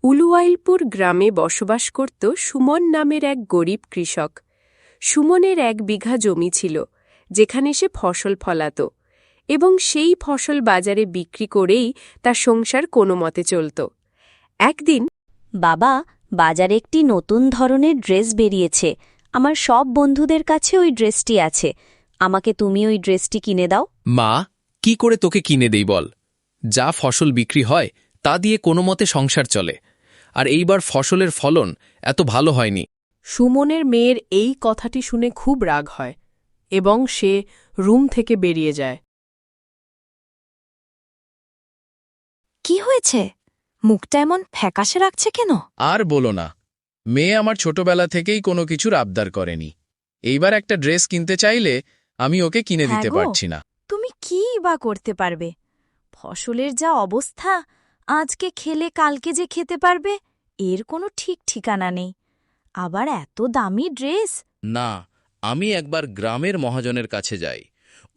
উলুয়াইলপুর গ্রামে বসবাস করত সুমন নামের এক গরিব কৃষক। সুমনের ১ বিঘা জমি ছিল, যেখানে সে ফসল ফলাত এবং সেই ফসল বাজারে বিক্রি করেই তার সংসার কোনোমতে চলত। একদিন, বাবা, বাজারে একটি নতুন ধরনের ড্রেস বেরিয়েছে। আমার সব বন্ধুদের কাছে ওই ড্রেসটি আছে। আমাকে তুমি ওই ড্রেসটি কিনে দাও। মা, কি করে তোকে কিনে দেই বল? যা ফসল বিক্রি হয় তা দিয়ে কোনো মতে সংসার চলে, আর এইবার ফসলের ফলন এত ভালো হয়নি। সুমনের মেয়ের এই কথাটি শুনে খুব রাগ হয় এবং সে রুম থেকে বেরিয়ে যায়। কি হয়েছে? মুখটা এমন ফ্যাকাশে রাখছে কেন? আর বলো না, মেয়ে আমার ছোটবেলা থেকেই কোনো কিছুর আবদার করেনি। এইবার একটা ড্রেস কিনতে চাইলে আমি ওকে কিনে দিতে পারছি না। তুমি কি বা করতে পারবে? ফসলের যা অবস্থা, আজকে খেলে কালকে যে খেতে পারবে এর কোনো ঠিক ঠিকানা নেই। আবার এত দামি ড্রেস। না, আমি একবার গ্রামের মহাজনের কাছে যাই,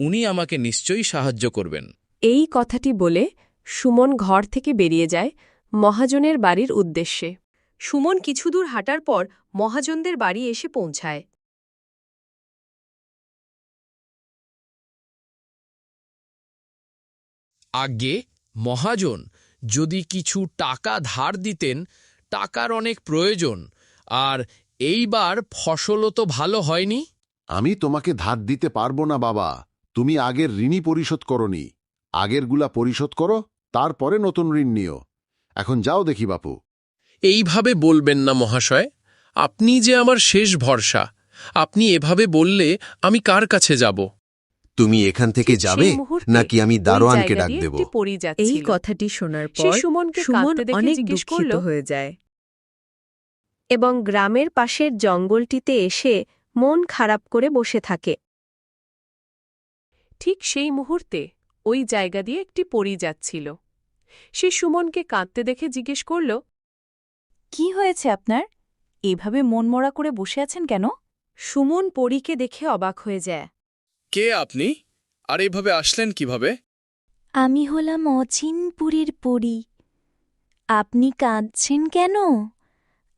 উনি আমাকে নিশ্চয়ই সাহায্য করবেন। এই কথাটি বলে সুমন ঘর থেকে বেরিয়ে যায় মহাজনের বাড়ির উদ্দেশ্যে। সুমন কিছুদূর হাঁটার পর মহাজনদের বাড়ি এসে পৌঁছায়। আগে মহাজন, যদি কিছু টাকা ধার দিতেন, টাকার অনেক প্রয়োজন, আর এইবার ফসলও তো ভালো হয়নি। আমি তোমাকে ধার দিতে পারবো না বাবা, তুমি আগের ঋণই পরিশোধ করনি। আগেরগুলা পরিশোধ করো, তারপরে নতুন ঋণ নিও। এখন যাও দেখি বাপু। এইভাবে বলবেন না মহাশয়, আপনি যে আমার শেষ ভরসা। আপনি এভাবে বললে আমি কার কাছে যাব? তুমি এখান থেকে যাবে নাকি আমি দারোয়ানকে ডাক দেব? এই কথাটি শোনার পর সুমন অনেক দুঃখিত হয়ে যায় এবং গ্রামের পাশের জঙ্গলটিতে এসে মন খারাপ করে বসে থাকে। ঠিক সেই মুহূর্তে ওই জায়গা দিয়ে একটি পরী যাচ্ছিল। সে সুমনকে কাঁদতে দেখে জিজ্ঞেস করল, কি হয়েছে আপনার? এভাবে মনমরা করে বসে আছেন কেন? সুমন পরীকে দেখে অবাক হয়ে যায়। কে আপনি? আর এভাবে আসলেন কিভাবে? আমি হলাম অচিনপুরীর পরী। আপনি কাঁদছেন কেন?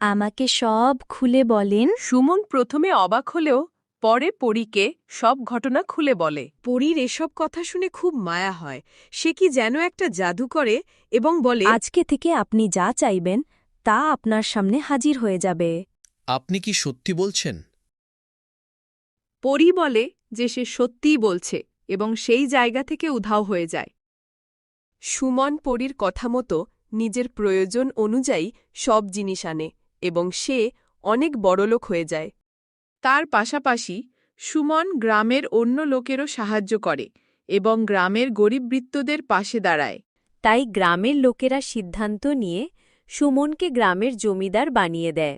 আমাকে সব খুলে বলেন। সুমন প্রথমে অবাক হলেও পরে পরীকে সব ঘটনা খুলে বলে। পরীর এসব কথা শুনে খুব মায়া হয়। সে কি যেন একটা জাদু করে এবং বলে, আজকে থেকে আপনি যা চাইবেন তা আপনার সামনে হাজির হয়ে যাবে। আপনি কি সত্যি বলছেন? পরী বলে যে সে সত্যিই বলছে এবং সেই জায়গা থেকে উধাও হয়ে যায়। সুমন পরীর কথা মতো নিজের প্রয়োজন অনুযায়ী সব জিনিস আনে এবং সে অনেক বড়লোক হয়ে যায়। তার পাশাপাশি সুমন গ্রামের অন্য লোকেরও সাহায্য করে এবং গ্রামের গরিববৃত্তদের পাশে দাঁড়ায়। তাই গ্রামের লোকেরা সিদ্ধান্ত নিয়ে সুমনকে গ্রামের জমিদার বানিয়ে দেয়।